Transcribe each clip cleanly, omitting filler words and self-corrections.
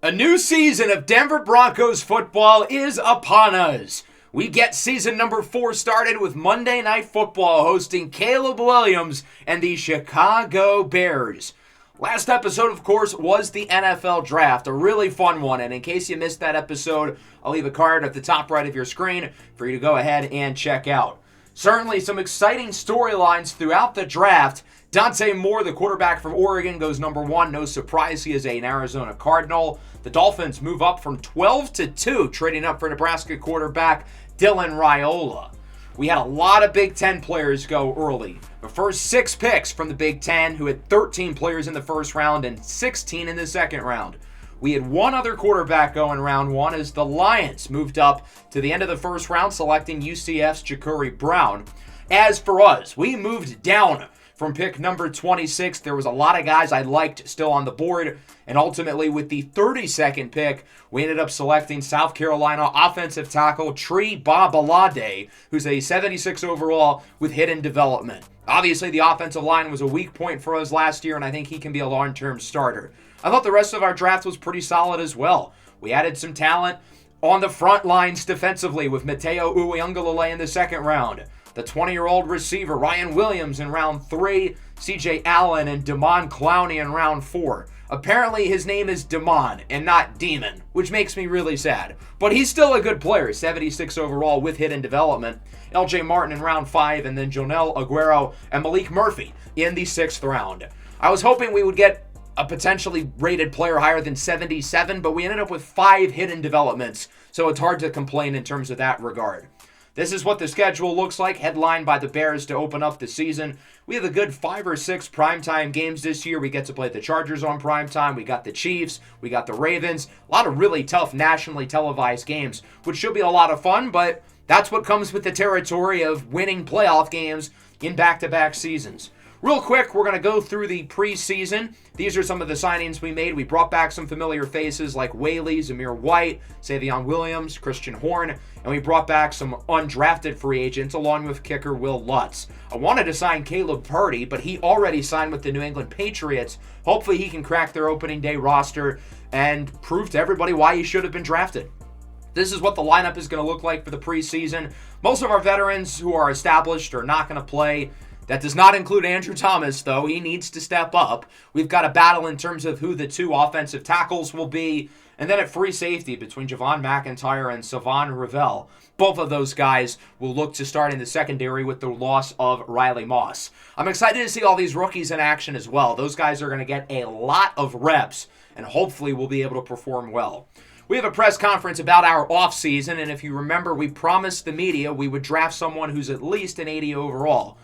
A new season of Denver Broncos football is upon us. We get season number 4 started with Monday Night Football hosting Caleb Williams and the Chicago Bears. Last episode, of course, was the NFL Draft, a really fun one, and in case you missed that episode, I'll leave a card at the top right of your screen for you to go ahead and check out. Certainly some exciting storylines throughout the draft. Dante Moore, the quarterback from Oregon, goes number 1. No surprise, he is an Arizona Cardinal. The Dolphins move up from 12 to 2, trading up for Nebraska quarterback Dylan Raiola. We had a lot of Big Ten players go early. The first 6 picks from the Big Ten, who had 13 players in the first round and 16 in the second round. We had one other quarterback go in round 1 as the Lions moved up to the end of the first round, selecting UCF's Ja'Cory Brown. As for us, we moved down from pick number 26. There was a lot of guys I liked still on the board, and ultimately with the 32nd pick, we ended up selecting South Carolina offensive tackle Tree Babalade, who's a 76 overall with hidden development. Obviously, the offensive line was a weak point for us last year, and I think he can be a long-term starter. I thought the rest of our draft was pretty solid as well. We added some talent on the front lines defensively with Mateo Uiagalelei in the second round. The 20-year-old receiver Ryan Williams in round 3, CJ Allen and Damon Clowney in round 4. Apparently his name is Damon and not Demon, which makes me really sad. But he's still a good player, 76 overall with hidden development. LJ Martin in round 5, and then Jonel Aguero and Malik Murphy in the 6th round. I was hoping we would get a potentially rated player higher than 77, but we ended up with 5 hidden developments, so it's hard to complain in terms of that regard. This is what the schedule looks like, headlined by the Bears to open up the season. We have a good 5 or 6 primetime games this year. We get to play the Chargers on primetime. We got the Chiefs. We got the Ravens. A lot of really tough nationally televised games, which should be a lot of fun, but that's what comes with the territory of winning playoff games in back-to-back seasons. Real quick, we're going to go through the preseason. These are some of the signings we made. We brought back some familiar faces like Whaley, Zamir White, Savion Williams, Christian Horn, and we brought back some undrafted free agents along with kicker Will Lutz. I wanted to sign Caleb Purdy, but he already signed with the New England Patriots. Hopefully he can crack their opening day roster and prove to everybody why he should have been drafted. This is what the lineup is going to look like for the preseason. Most of our veterans who are established are not going to play. That does not include Andrew Thomas, though. He needs to step up. We've got a battle in terms of who the 2 offensive tackles will be. And then at free safety between Javon McIntyre and Savon Ravel. Both of those guys will look to start in the secondary with the loss of Riley Moss. I'm excited to see all these rookies in action as well. Those guys are going to get a lot of reps, and hopefully will be able to perform well. We have a press conference about our offseason, and if you remember, we promised the media we would draft someone who's at least an 80 overall.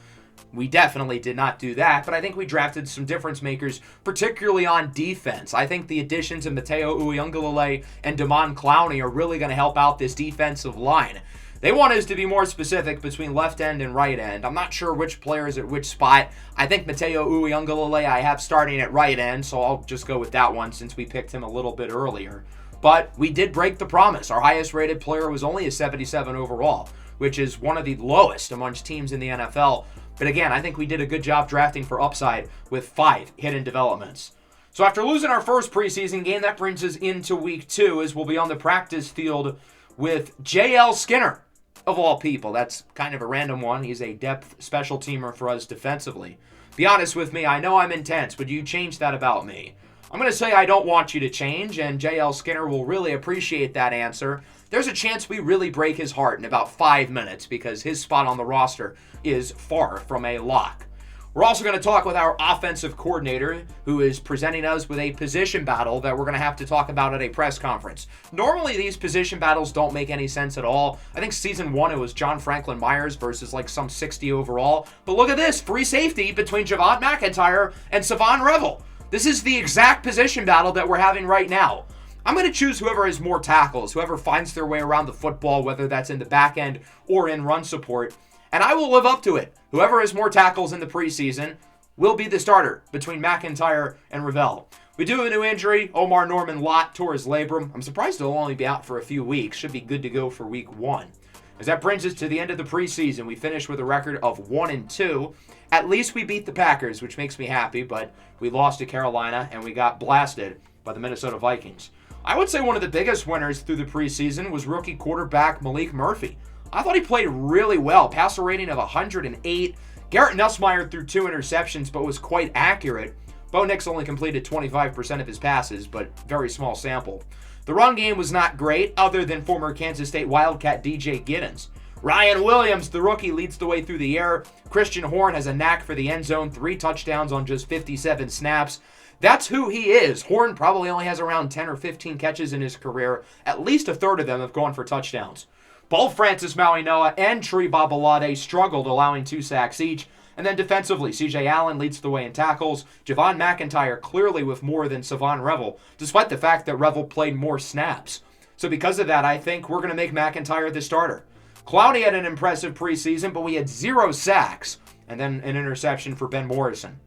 We definitely did not do that, but I think we drafted some difference makers, particularly on defense. I think the additions of Mateo Uiagalelei and Damon Clowney are really going to help out this defensive line. They want us to be more specific between left end and right end. I'm not sure which player is at which spot. I think Mateo Uiagalelei I have starting at right end, so I'll just go with that one since we picked him a little bit earlier. But we did break the promise. Our highest rated player was only a 77 overall, which is one of the lowest amongst teams in the NFL. But again, I think we did a good job drafting for upside with 5 hidden developments. So after losing our first preseason game, that brings us into week 2 as we'll be on the practice field with J.L. Skinner, of all people. That's kind of a random one. He's a depth special teamer for us defensively. Be honest with me, I know I'm intense, but you change that about me. I'm going to say I don't want you to change, and J.L. Skinner will really appreciate that answer. There's a chance we really break his heart in about 5 minutes because his spot on the roster is far from a lock. We're also going to talk with our offensive coordinator, who is presenting us with a position battle that we're going to have to talk about at a press conference. Normally, these position battles don't make any sense at all. I think season 1, it was John Franklin Myers versus like some 60 overall. But look at this, free safety between Javon McIntyre and Savon Revel. This is the exact position battle that we're having right now. I'm going to choose whoever has more tackles, whoever finds their way around the football, whether that's in the back end or in run support, and I will live up to it. Whoever has more tackles in the preseason will be the starter between McIntyre and Ravel. We do have a new injury. Omar Norman Lott tore his labrum. I'm surprised he'll only be out for a few weeks. Should be good to go for week 1. As that brings us to the end of the preseason, we finished with a record of 1-2. At least we beat the Packers, which makes me happy, but we lost to Carolina and we got blasted by the Minnesota Vikings. I would say one of the biggest winners through the preseason was rookie quarterback Malik Murphy. I thought he played really well, passer rating of 108. Garrett Nussmeier threw 2 interceptions, but was quite accurate. Bo Nix only completed 25% of his passes, but very small sample. The run game was not great, other than former Kansas State Wildcat DJ Giddens. Ryan Williams, the rookie, leads the way through the air. Christian Horn has a knack for the end zone, 3 touchdowns on just 57 snaps. That's who he is. Horn probably only has around 10 or 15 catches in his career. At least a third of them have gone for touchdowns. Both Francis Mauigoa and Tree Babalade struggled, allowing 2 sacks each. And then defensively, C.J. Allen leads the way in tackles. Javon McIntyre clearly with more than Savon Revel, despite the fact that Revel played more snaps. So because of that, I think we're going to make McIntyre the starter. Clowney had an impressive preseason, but we had 0 sacks, and then an interception for Ben Morrison.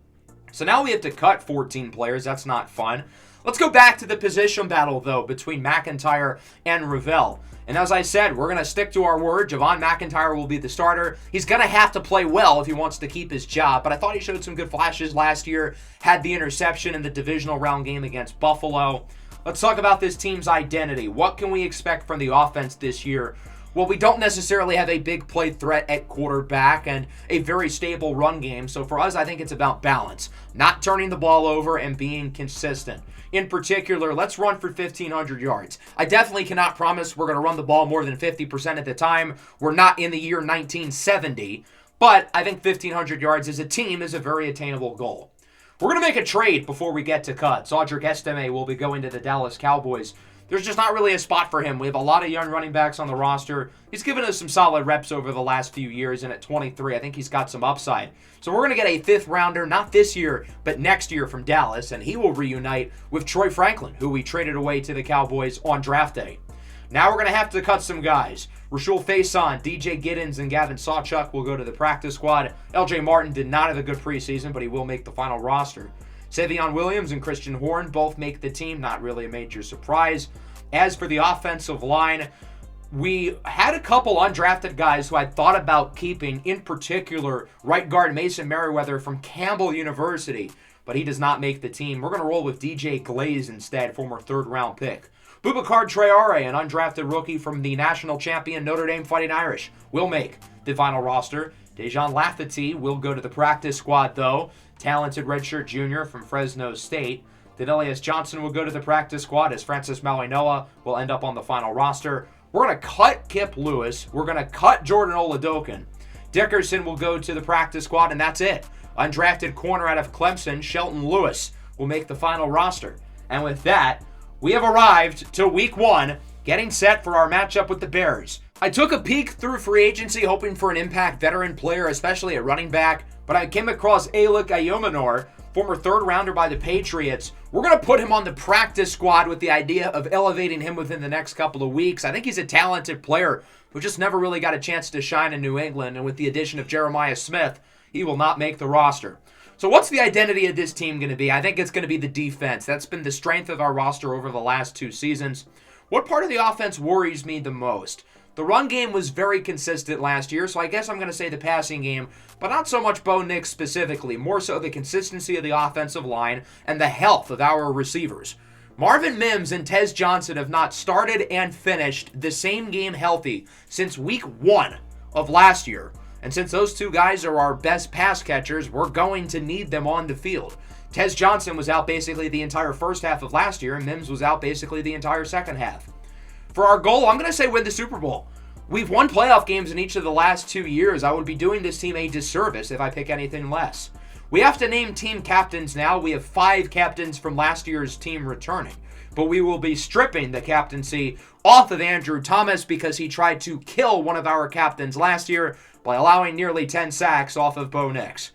So now we have to cut 14 players. That's not fun. Let's go back to the position battle, though, between McIntyre and Revel. And as I said, we're going to stick to our word. Javon McIntyre will be the starter. He's going to have to play well if he wants to keep his job, but I thought he showed some good flashes last year, had the interception in the divisional round game against Buffalo. Let's talk about this team's identity. What can we expect from the offense this year? Well, we don't necessarily have a big play threat at quarterback and a very stable run game. So for us, I think it's about balance, not turning the ball over and being consistent. In particular, let's run for 1,500 yards. I definitely cannot promise we're going to run the ball more than 50% of the time. We're not in the year 1970, but I think 1,500 yards as a team is a very attainable goal. We're going to make a trade before we get to cuts. Audric Estime will be going to the Dallas Cowboys. There's just not really a spot for him. We have a lot of young running backs on the roster. He's given us some solid reps over the last few years, and at 23, I think he's got some upside. So we're going to get a 5th rounder, not this year, but next year from Dallas, and he will reunite with Troy Franklin, who we traded away to the Cowboys on draft day. Now we're going to have to cut some guys. Rashul Faison, DJ Giddens, and Gavin Sawchuk will go to the practice squad. LJ Martin did not have a good preseason, but he will make the final roster. Savion Williams and Christian Horn both make the team, not really a major surprise. As for the offensive line, we had a couple undrafted guys who I thought about keeping, in particular right guard Mason Merriweather from Campbell University, but he does not make the team. We're going to roll with DJ Glaze instead, former 3rd-round pick. Boubacar Traore, an undrafted rookie from the national champion Notre Dame Fighting Irish, will make the final roster. Dejan Lafferty will go to the practice squad, though. Talented redshirt junior from Fresno State. Denelius Johnson will go to the practice squad as Francis Mauigoa will end up on the final roster. We're going to cut Kip Lewis. We're going to cut Jordan Oladokin. Dickerson will go to the practice squad, and that's it. Undrafted corner out of Clemson, Shelton Lewis, will make the final roster. And with that, we have arrived to week 1, getting set for our matchup with the Bears. I took a peek through free agency hoping for an impact veteran player, especially at running back, but I came across Alec Ayomanor, former 3rd rounder by the Patriots. We're going to put him on the practice squad with the idea of elevating him within the next couple of weeks. I think he's a talented player who just never really got a chance to shine in New England, and with the addition of Jeremiah Smith, he will not make the roster. So what's the identity of this team going to be? I think it's going to be the defense. That's been the strength of our roster over the last 2 seasons. What part of the offense worries me the most? The run game was very consistent last year, so I guess I'm going to say the passing game, but not so much Bo Nix specifically, more so the consistency of the offensive line and the health of our receivers. Marvin Mims and Tez Johnson have not started and finished the same game healthy since week 1 of last year. And since those 2 guys are our best pass catchers, we're going to need them on the field. Tez Johnson was out basically the entire first half of last year, and Mims was out basically the entire second half. For our goal, I'm going to say win the Super Bowl. We've won playoff games in each of the last 2 years. I would be doing this team a disservice if I pick anything less. We have to name team captains now. We have 5 captains from last year's team returning. But we will be stripping the captaincy off of Andrew Thomas because he tried to kill one of our captains last year by allowing nearly 10 sacks off of Bo Nix.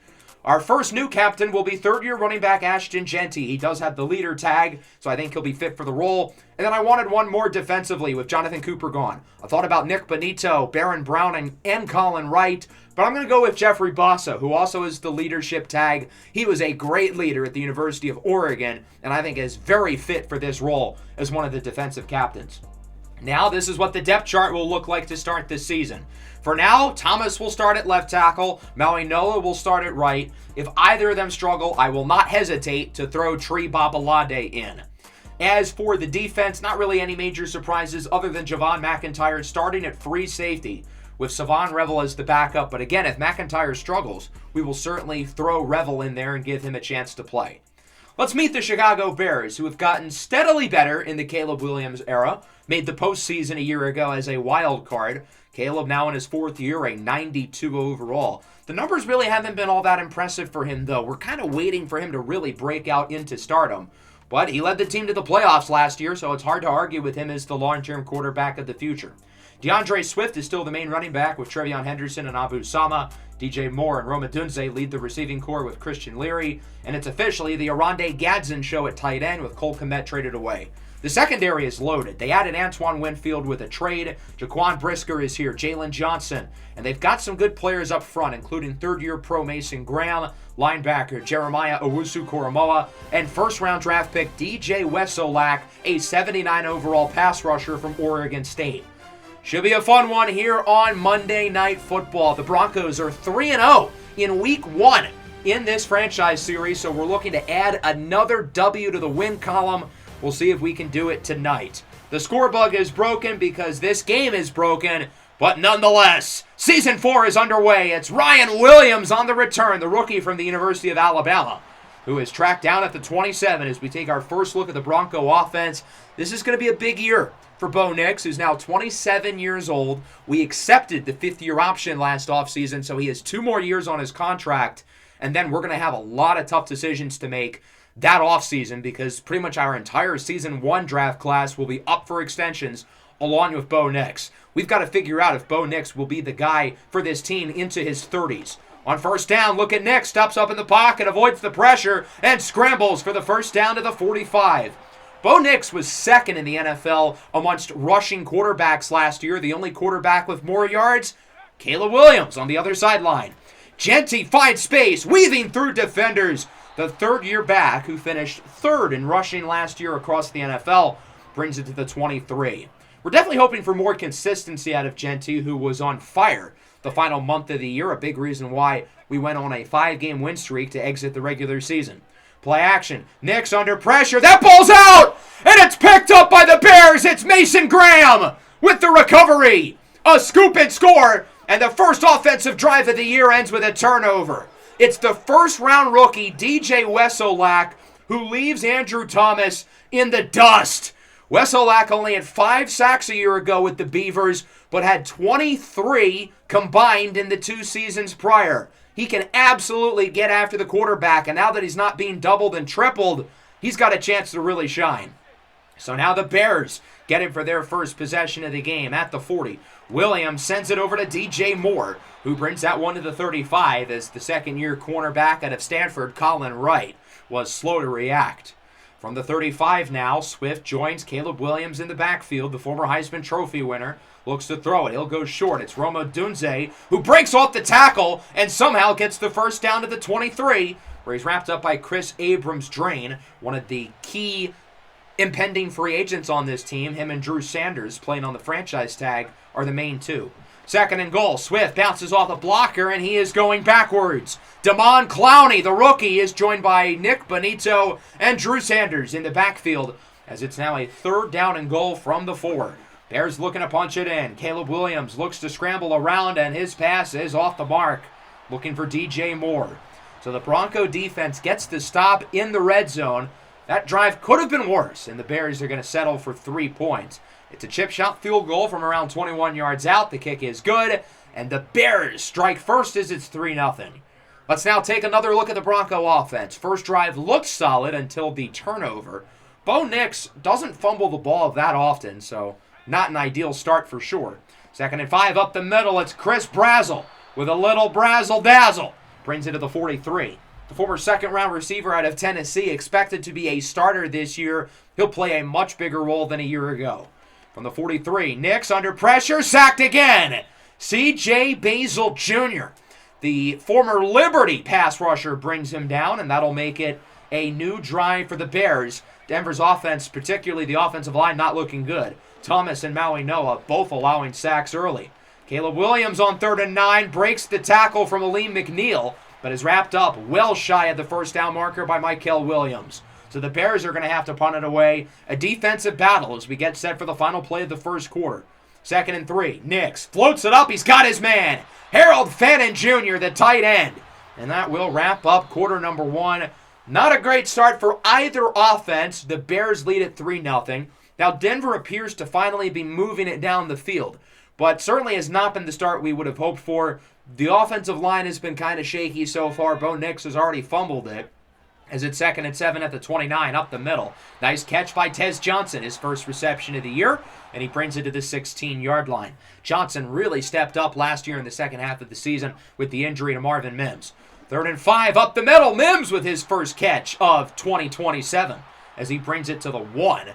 Our first new captain will be 3rd-year running back Ashton Jeanty. He does have the leader tag, so I think he'll be fit for the role. And then I wanted one more defensively with Jonathan Cooper gone. I thought about Nick Benito, Baron Browning, and Colin Wright, but I'm going to go with Jeffrey Bossa, who also is the leadership tag. He was a great leader at the University of Oregon, and I think is very fit for this role as one of the defensive captains. Now, this is what the depth chart will look like to start this season. For now, Thomas will start at left tackle. Mauigoa will start at right. If either of them struggle, I will not hesitate to throw Tree Babalade in. As for the defense, not really any major surprises other than Javon McIntyre starting at free safety with Savon Revel as the backup. But again, if McIntyre struggles, we will certainly throw Revel in there and give him a chance to play. Let's meet the Chicago Bears, who have gotten steadily better in the Caleb Williams era. Made the postseason a year ago as a wild card. Caleb now in his 4th year, a 92 overall. The numbers really haven't been all that impressive for him, though. We're kind of waiting for him to really break out into stardom. But he led the team to the playoffs last year, so it's hard to argue with him as the long-term quarterback of the future. DeAndre Swift is still the main running back with Trevion Henderson and Abu Sama. DJ Moore and Rome Odunze lead the receiving corps with Christian Leary. And it's officially the Oronde Gadsden show at tight end with Cole Kmet traded away. The secondary is loaded. They added Antoine Winfield with a trade. Jaquan Brisker is here. Jalen Johnson. And they've got some good players up front, including third-year pro Mason Graham, linebacker Jeremiah Owusu-Koromoa, and first-round draft pick DJ Wesolak, a 79 overall pass rusher from Oregon State. Should be a fun one here on Monday Night Football. The Broncos are 3-0 in Week 1 in this franchise series, so we're looking to add another W to the win column. We'll see if we can do it tonight. The score bug is broken because this game is broken, but nonetheless, Season 4 is underway. It's Ryan Williams on the return, the rookie from the University of Alabama, who is tracked down at the 27 as we take our first look at the Bronco offense. This is going to be a big year for Bo Nix, who's now 27 years old. We accepted the 5th-year option last offseason, so he has 2 more years on his contract, and then we're going to have a lot of tough decisions to make that offseason because pretty much our entire Season 1 draft class will be up for extensions along with Bo Nix. We've got to figure out if Bo Nix will be the guy for this team into his 30s. On first down, look at Nix, stops up in the pocket, avoids the pressure, and scrambles for the first down to the 45. Bo Nix was second in the NFL amongst rushing quarterbacks last year. The only quarterback with more yards, Caleb Williams on the other sideline. Genty finds space, weaving through defenders. The third-year back, who finished 3rd in rushing last year across the NFL, brings it to the 23. We're definitely hoping for more consistency out of Genty, who was on fire the final month of the year, a big reason why we went on a 5-game win streak to exit the regular season. Play action. Nix under pressure. That ball's out! And it's picked up by the Bears. It's Mason Graham with the recovery. A scoop and score. And the first offensive drive of the year ends with a turnover. It's the first-round rookie, DJ Wesolak, who leaves Andrew Thomas in the dust. Wesolak only had 5 sacks a year ago with the Beavers, but had 23 combined in the 2 seasons prior. He can absolutely get after the quarterback, and now that he's not being doubled and tripled, he's got a chance to really shine. So now the Bears get him for their first possession of the game at the 40. Williams sends it over to DJ Moore, who brings that one to the 35 as the second-year cornerback out of Stanford, Colin Wright, was slow to react. From the 35 now, Swift joins Caleb Williams in the backfield. The former Heisman Trophy winner looks to throw it. He'll go short. It's Rome Odunze, who breaks off the tackle and somehow gets the first down to the 23, where he's wrapped up by Chris Abrams-Drain, one of the key impending free agents on this team. Him and Drew Sanders, playing on the franchise tag, are the main 2. Second and goal. Swift bounces off a blocker, and he is going backwards. Damon Clowney, the rookie, is joined by Nick Bonito and Drew Sanders in the backfield, as it's now a 3rd down and goal from the 4. Bears looking to punch it in. Caleb Williams looks to scramble around, and his pass is off the mark. Looking for DJ Moore. So the Bronco defense gets the stop in the red zone. That drive could have been worse, and the Bears are going to settle for 3 points. It's a chip shot field goal from around 21 yards out. The kick is good, and the Bears strike first as it's 3-0. Let's now take another look at the Bronco offense. First drive looked solid until the turnover. Bo Nix doesn't fumble the ball that often, so not an ideal start for sure. 2nd and 5 up the middle. It's Chris Brazzle with a little brazzle-dazzle. Brings it to the 43. The former second-round receiver out of Tennessee, expected to be a starter this year. He'll play a much bigger role than a year ago. From the 43, Nix under pressure, sacked again. C.J. Basil Jr., the former Liberty pass rusher, brings him down, and that'll make it a new drive for the Bears. Denver's offense, particularly the offensive line, not looking good. Thomas and Maui Noah both allowing sacks early. Caleb Williams on 3rd and 9 breaks the tackle from Aleem McNeil, but is wrapped up well shy of the first down marker by Michael Williams. So the Bears are going to have to punt it away. A defensive battle as we get set for the final play of the first quarter. 2nd and 3. Nix floats it up. He's got his man. Harold Fannin Jr., the tight end. And that will wrap up quarter number 1. Not a great start for either offense. The Bears lead at 3-0. Now Denver appears to finally be moving it down the field, but certainly has not been the start we would have hoped for. The offensive line has been kind of shaky so far. Bo Nix has already fumbled it. As it's 2nd and 7 at the 29, up the middle. Nice catch by Tez Johnson, his first reception of the year, and he brings it to the 16-yard line. Johnson really stepped up last year in the second half of the season with the injury to Marvin Mims. 3rd and 5, up the middle. Mims with his first catch of 2027 as he brings it to the 1.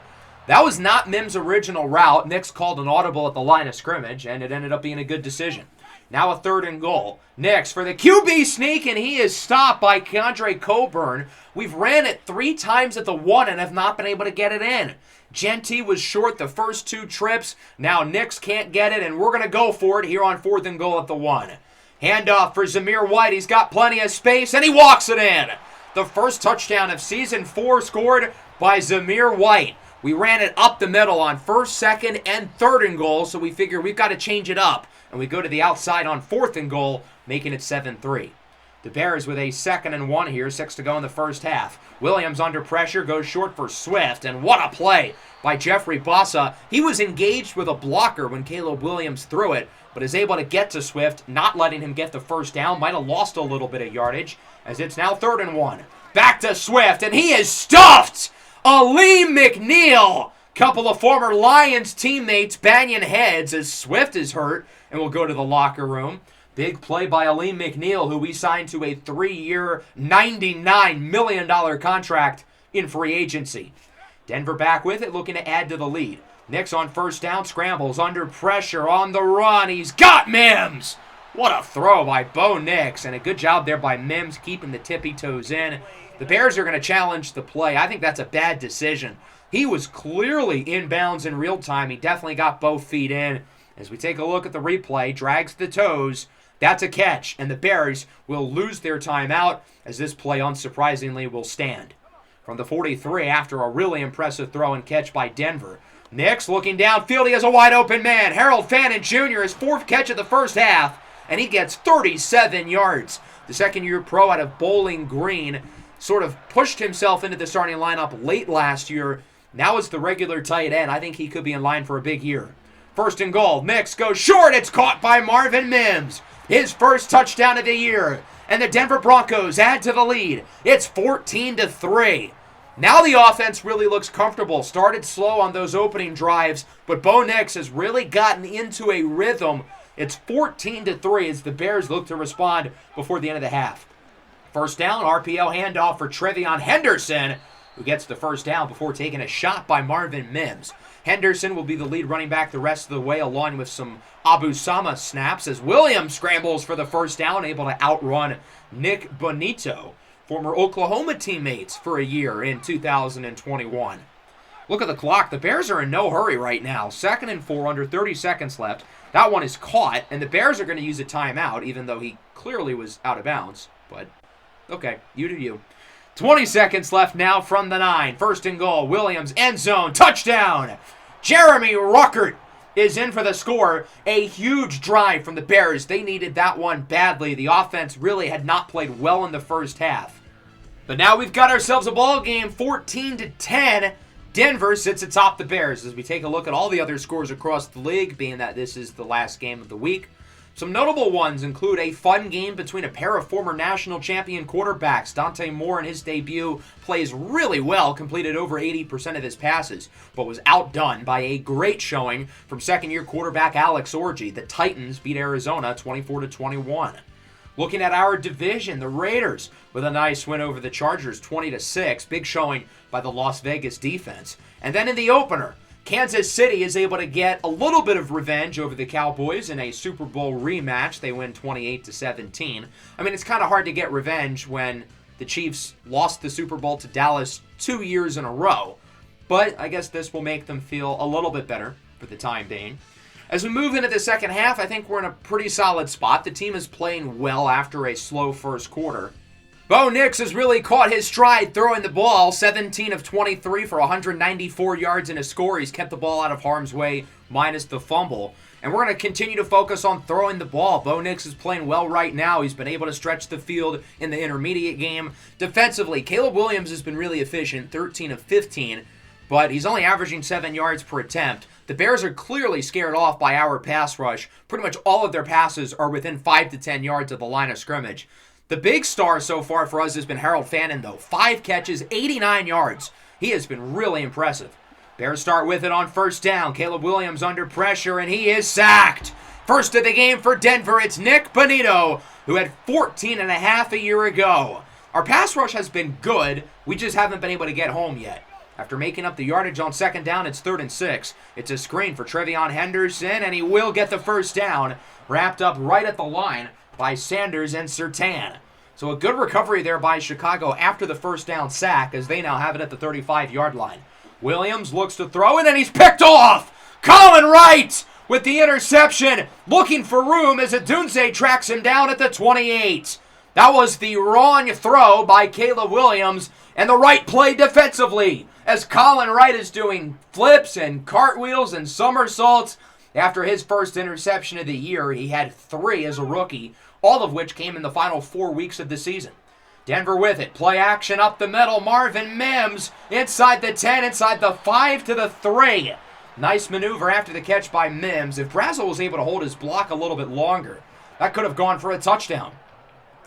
That was not Mims' original route. Nix called an audible at the line of scrimmage, and it ended up being a good decision. Now a 3rd and goal. Nix for the QB sneak, and he is stopped by Keandre Coburn. We've ran it 3 times at the 1 and have not been able to get it in. Genty was short the first 2 trips. Now Nix can't get it, and we're going to go for it here on 4th and goal at the 1. Handoff for Zamir White. He's got plenty of space, and he walks it in. The first touchdown of season 4 scored by Zamir White. We ran it up the middle on 1st, 2nd, and 3rd and goal, so we figure we've got to change it up. And we go to the outside on 4th and goal, making it 7-3. The Bears with a 2nd and 1 here, 6 to go in the first half. Williams under pressure, goes short for Swift, and what a play by Jeffrey Bossa. He was engaged with a blocker when Caleb Williams threw it, but is able to get to Swift, not letting him get the first down. Might have lost a little bit of yardage, as it's now 3rd and 1. Back to Swift, and he is stuffed! Aleem McNeil! Couple of former Lions teammates banging heads as Swift is hurt and will go to the locker room. Big play by Aleem McNeil, who we signed to a 3-year, $99 million contract in free agency. Denver back with it, looking to add to the lead. Nix on 1st down, scrambles under pressure on the run. He's got Mims! What a throw by Bo Nix, and a good job there by Mims keeping the tippy toes in. The Bears are going to challenge the play. I think that's a bad decision. He was clearly inbounds in real time. He definitely got both feet in. As we take a look at the replay, drags the toes. That's a catch, and the Bears will lose their timeout as this play, unsurprisingly, will stand. From the 43, after a really impressive throw and catch by Denver. Nix looking downfield. He has a wide-open man. Harold Fannin Jr., his 4th catch of the first half, and he gets 37 yards. The second-year pro out of Bowling Green sort of pushed himself into the starting lineup late last year. Now as the regular tight end, I think he could be in line for a big year. 1st and goal. Nix goes short. It's caught by Marvin Mims. His first touchdown of the year. And the Denver Broncos add to the lead. It's 14-3. Now the offense really looks comfortable. Started slow on those opening drives, but Bo Nix has really gotten into a rhythm. It's 14-3 as the Bears look to respond before the end of the half. 1st down, RPO handoff for Trevion Henderson, who gets the 1st down before taking a shot by Marvin Mims. Henderson will be the lead running back the rest of the way, along with some Abu Sama snaps, as Williams scrambles for the 1st down, able to outrun Nick Bonito, former Oklahoma teammates for a year in 2021. Look at the clock. The Bears are in no hurry right now. 2nd and 4, under 30 seconds left. That one is caught, and the Bears are going to use a timeout, even though he clearly was out of bounds. But, okay, you do you. 20 seconds left now from the 9. 1st and goal. Williams, end zone, touchdown! Jeremy Ruckert is in for the score. A huge drive from the Bears. They needed that one badly. The offense really had not played well in the first half. But now we've got ourselves a ball game, 14-10. Denver sits atop the Bears as we take a look at all the other scores across the league, being that this is the last game of the week. Some notable ones include a fun game between a pair of former national champion quarterbacks. Dante Moore in his debut plays really well, completed over 80% of his passes, but was outdone by a great showing from second-year quarterback Alex Orji. The Titans beat Arizona 24-21. Looking at our division, the Raiders with a nice win over the Chargers 20-6. Big showing by the Las Vegas defense. And then in the opener, Kansas City is able to get a little bit of revenge over the Cowboys in a Super Bowl rematch. They win 28-17. I mean, it's kind of hard to get revenge when the Chiefs lost the Super Bowl to Dallas 2 years in a row. But I guess this will make them feel a little bit better for the time being. As we move into the second half, I think we're in a pretty solid spot. The team is playing well after a slow first quarter. Bo Nix has really caught his stride throwing the ball. 17 of 23 for 194 yards and a score. He's kept the ball out of harm's way, minus the fumble. And we're going to continue to focus on throwing the ball. Bo Nix is playing well right now. He's been able to stretch the field in the intermediate game. Defensively, Caleb Williams has been really efficient, 13 of 15, but he's only averaging 7 yards per attempt. The Bears are clearly scared off by our pass rush. Pretty much all of their passes are within 5 to 10 yards of the line of scrimmage. The big star so far for us has been Harold Fannin, though. 5 catches, 89 yards. He has been really impressive. Bears start with it on first down. Caleb Williams under pressure, and he is sacked. First of the game for Denver, it's Nick Bonito, who had 14 and a half a year ago. Our pass rush has been good. We just haven't been able to get home yet. After making up the yardage on second down, it's 3rd and 6. It's a screen for Trevion Henderson, and he will get the first down, wrapped up right at the line by Sanders and Surtain. So a good recovery there by Chicago after the first down sack, as they now have it at the 35-yard line. Williams looks to throw it, and he's picked off! Colin Wright with the interception, looking for room as Adunze tracks him down at the 28. That was the wrong throw by Caleb Williams, and the right play defensively, as Colin Wright is doing flips and cartwheels and somersaults. After his first interception of the year, he had 3 as a rookie, all of which came in the final 4 weeks of the season. Denver with it. Play action up the middle. Marvin Mims inside the 10, inside the 5 to the 3. Nice maneuver after the catch by Mims. If Brazel was able to hold his block a little bit longer, that could have gone for a touchdown.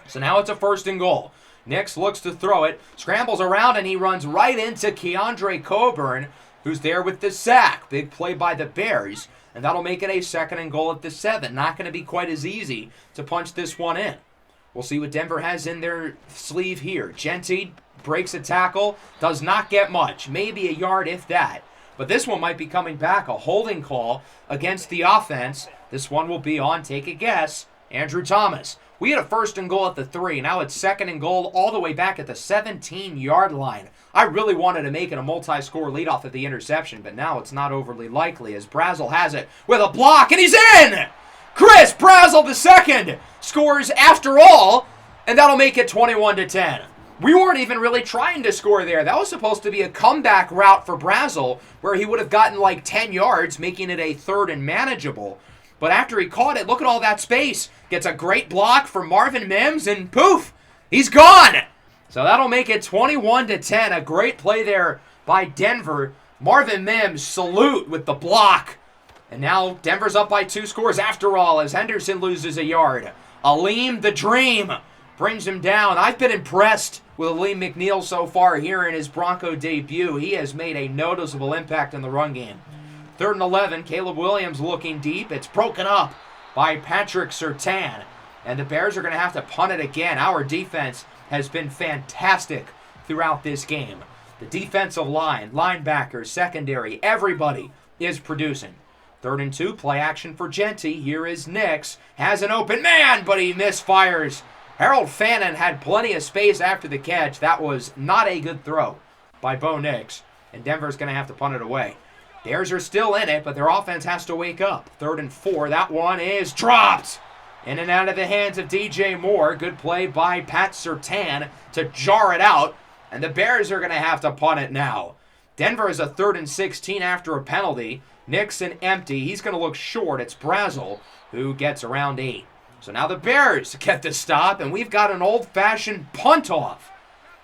So now it's a 1st and goal. Nix looks to throw it, scrambles around, and he runs right into Keandre Coburn, who's there with the sack. Big play by the Bears, and that'll make it a 2nd and goal at the 7. Not going to be quite as easy to punch this one in. We'll see what Denver has in their sleeve here. Genty breaks a tackle, does not get much, maybe a yard if that. But this one might be coming back, a holding call against the offense. This one will be on, take a guess, Andrew Thomas. We had a 1st and goal at the 3. Now it's 2nd and goal all the way back at the 17-yard line. I really wanted to make it a multi-score lead off of the interception, but now it's not overly likely as Brazel has it with a block, and he's in! Chris Brazel II scores after all, and that'll make it 21-10. We weren't even really trying to score there. That was supposed to be a comeback route for Brazel, where he would have gotten like 10 yards, making it a 3rd and manageable. But after he caught it, look at all that space. Gets a great block from Marvin Mims, and poof, he's gone. So that'll make it 21-10. A great play there by Denver. Marvin Mims, salute with the block. And now Denver's up by 2 scores after all as Henderson loses a yard. Aleem the Dream brings him down. I've been impressed with Aleem McNeil so far here in his Bronco debut. He has made a noticeable impact in the run game. 3rd and 11, Caleb Williams looking deep. It's broken up by Patrick Surtain. And the Bears are going to have to punt it again. Our defense has been fantastic throughout this game. The defensive line, linebackers, secondary, everybody is producing. 3rd and 2, play action for Genty. Here is Nix. Has an open man, but he misfires. Harold Fannin had plenty of space after the catch. That was not a good throw by Bo Nix. And Denver's going to have to punt it away. Bears are still in it, but their offense has to wake up. 3rd and 4, that one is dropped. In and out of the hands of DJ Moore. Good play by Pat Surtain to jar it out. And the Bears are going to have to punt it now. Denver is a 3rd and 16 after a penalty. Nixon empty. He's going to look short. It's Brazel who gets around 8. So now the Bears get the stop, and we've got an old-fashioned punt-off.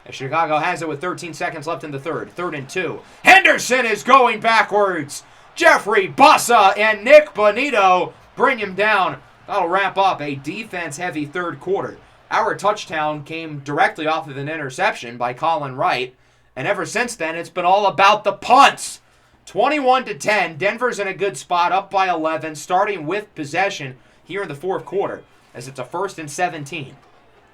As Chicago has it with 13 seconds left in the 3rd. 3rd and 2. Henderson is going backwards. Jeffrey Bossa and Nick Bonito bring him down. That'll wrap up a defense-heavy 3rd quarter. Our touchdown came directly off of an interception by Colin Wright. And ever since then, it's been all about the punts. 21-10. Denver's in a good spot, up by 11, starting with possession here in the 4th quarter, as it's a 1st and 17.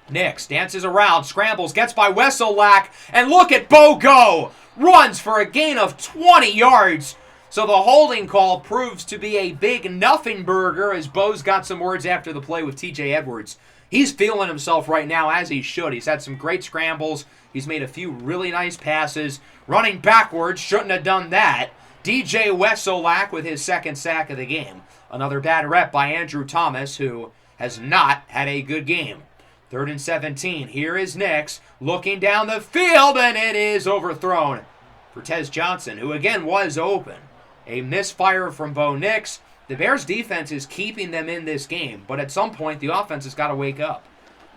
Nix dances around, scrambles, gets by Wesselak, and look at Bo go! Runs for a gain of 20 yards. So the holding call proves to be a big nothing burger, as Bo's got some words after the play with TJ Edwards. He's feeling himself right now, as he should. He's had some great scrambles. He's made a few really nice passes. Running backwards, shouldn't have done that. DJ Wesselak with his 2nd sack of the game. Another bad rep by Andrew Thomas, who has not had a good game. 3rd and 17. Here is Nix looking down the field, and it is overthrown for Tez Johnson, who again was open. A misfire from Bo Nix. The Bears defense is keeping them in this game, but at some point the offense has got to wake up.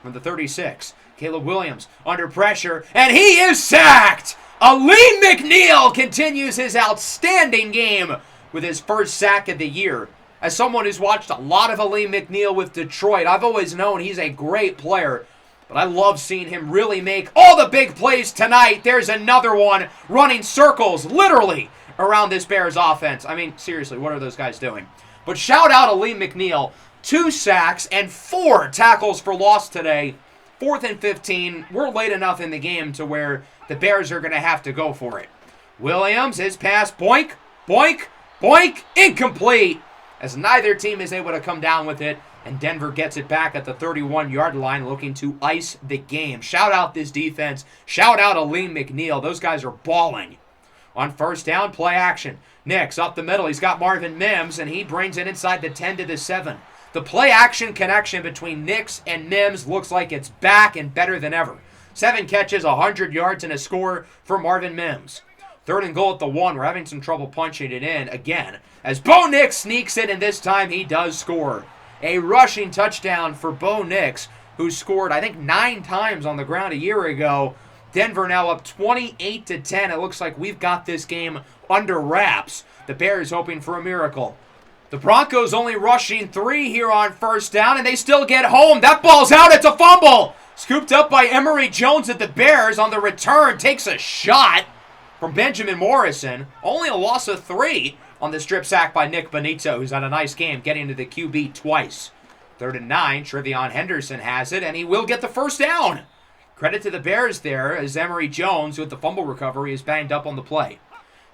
From the 36, Caleb Williams under pressure, and he is sacked! Aleem McNeil continues his outstanding game with his first sack of the year. As someone who's watched a lot of Aleem McNeil with Detroit, I've always known he's a great player, but I love seeing him really make all the big plays tonight. There's another one running circles, literally, around this Bears offense. I mean, seriously, what are those guys doing? But shout out Aleem McNeil. 2 sacks and 4 tackles for loss today. 4th and 15. We're late enough in the game to where the Bears are going to have to go for it. Williams, his pass, boink, boink, boink, incomplete, as neither team is able to come down with it, and Denver gets it back at the 31-yard line looking to ice the game. Shout out this defense. Shout out Aleem McNeil. Those guys are balling. On first down, play action. Nix up the middle. He's got Marvin Mims, and he brings it inside the 10 to the 7. The play action connection between Nix and Mims looks like it's back and better than ever. 7 catches, 100 yards, and a score for Marvin Mims. 3rd and goal at the 1. We're having some trouble punching it in again as Bo Nix sneaks in, and this time he does score. A rushing touchdown for Bo Nix, who scored, I think, 9 times on the ground a year ago. Denver now up 28-10. It looks like we've got this game under wraps. The Bears hoping for a miracle. The Broncos only rushing 3 here on first down, and they still get home. That ball's out. It's a fumble. Scooped up by Emory Jones at the Bears on the return. Takes a shot from Benjamin Morrison. Only a loss of 3 on the strip sack by Nick Benito, who's had a nice game getting to the QB twice. 3rd and 9. Trevion Henderson has it, and he will get the first down. Credit to the Bears there, as Emory Jones, with the fumble recovery, is banged up on the play.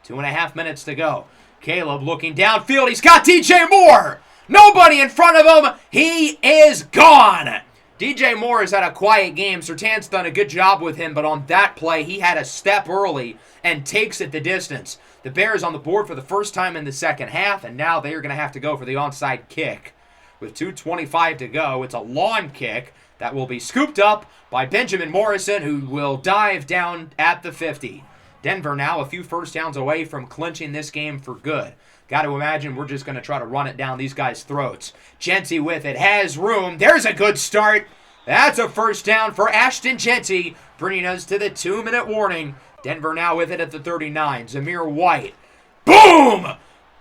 2.5 minutes to go. Caleb looking downfield. He's got DJ Moore. Nobody in front of him. He is gone. DJ Moore has had a quiet game. Surtain's done a good job with him, but on that play, he had a step early and takes it the distance. The Bears on the board for the first time in the second half, and now they're going to have to go for the onside kick. With 2:25 to go, it's a lawn kick that will be scooped up by Benjamin Morrison, who will dive down at the 50. Denver now a few first downs away from clinching this game for good. Got to imagine we're just going to try to run it down these guys' throats. Genty with it, has room. There's a good start. That's a first down for Ashton Genty, bringing us to the 2-minute warning. Denver now with it at the 39. Zamir White. Boom!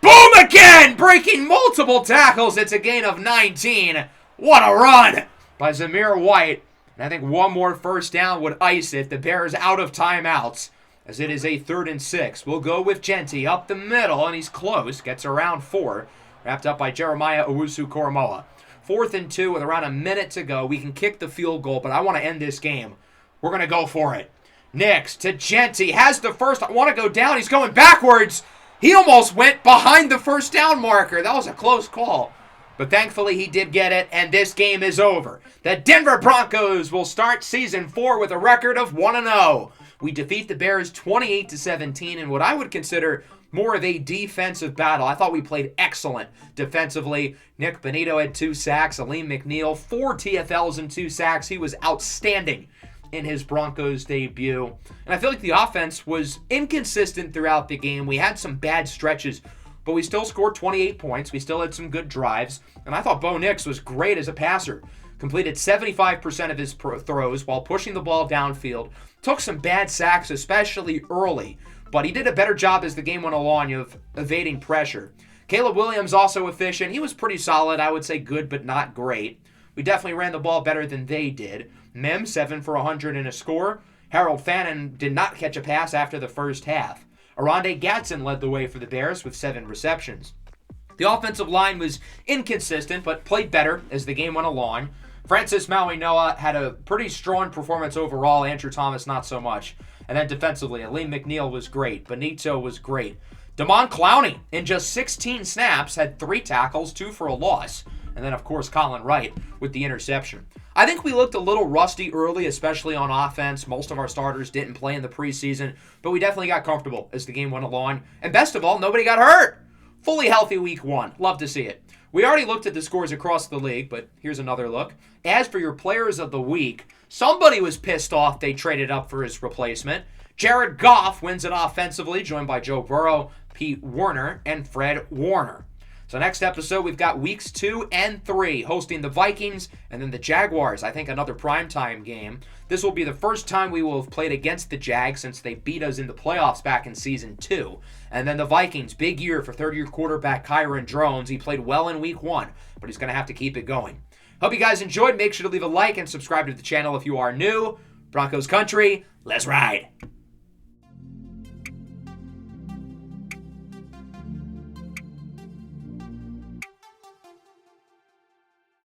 Boom again! Breaking multiple tackles. It's a gain of 19. What a run by Zamir White. And I think one more first down would ice it. The Bears out of timeouts, as it is a 3rd and 6. We'll go with Genty up the middle, and he's close. Gets around 4. Wrapped up by Jeremiah Owusu-Koramoah. 4th and 2 with around a minute to go. We can kick the field goal, but I want to end this game. We're going to go for it. Nix to Genty. Has the first. I want to go down. He's going backwards. He almost went behind the first down marker. That was a close call. But thankfully he did get it, and this game is over. The Denver Broncos will start Season 4 with a record of 1-0. We defeat the Bears 28-17 in what I would consider more of a defensive battle. I thought we played excellent defensively. Nick Benito had 2 sacks. Aleem McNeil, 4 TFLs and 2 sacks. He was outstanding in his Broncos debut. And I feel like the offense was inconsistent throughout the game. We had some bad stretches, but we still scored 28 points. We still had some good drives. And I thought Bo Nix was great as a passer. Completed 75% of his throws while pushing the ball downfield. Took some bad sacks, especially early, but he did a better job as the game went along of evading pressure. Caleb Williams also efficient. He was pretty solid. I would say good, but not great. We definitely ran the ball better than they did. Mims, 7 for 100 and a score. Harold Fannin did not catch a pass after the first half. Aronde Gatson led the way for the Bears with 7 receptions. The offensive line was inconsistent, but played better as the game went along. Francis Maui-Noa had a pretty strong performance overall. Andrew Thomas, not so much. And then defensively, Aleem McNeil was great. Benito was great. Damon Clowney, in just 16 snaps, had 3 tackles, 2 for a loss. And then, of course, Colin Wright with the interception. I think we looked a little rusty early, especially on offense. Most of our starters didn't play in the preseason, but we definitely got comfortable as the game went along. And best of all, nobody got hurt. Fully healthy week 1. Love to see it. We already looked at the scores across the league, but here's another look. As for your players of the week, somebody was pissed off they traded up for his replacement. Jared Goff wins it offensively, joined by Joe Burrow, Pete Werner, and Fred Warner. So next episode, we've got weeks 2 and 3 hosting the Vikings and then the Jaguars. I think another primetime game. This will be the first time we will have played against the Jags since they beat us in the playoffs back in Season 2. And then the Vikings, big year for third-year quarterback Kyron Drones. He played well in Week 1, but he's going to have to keep it going. Hope you guys enjoyed. Make sure to leave a like and subscribe to the channel if you are new. Broncos country, let's ride.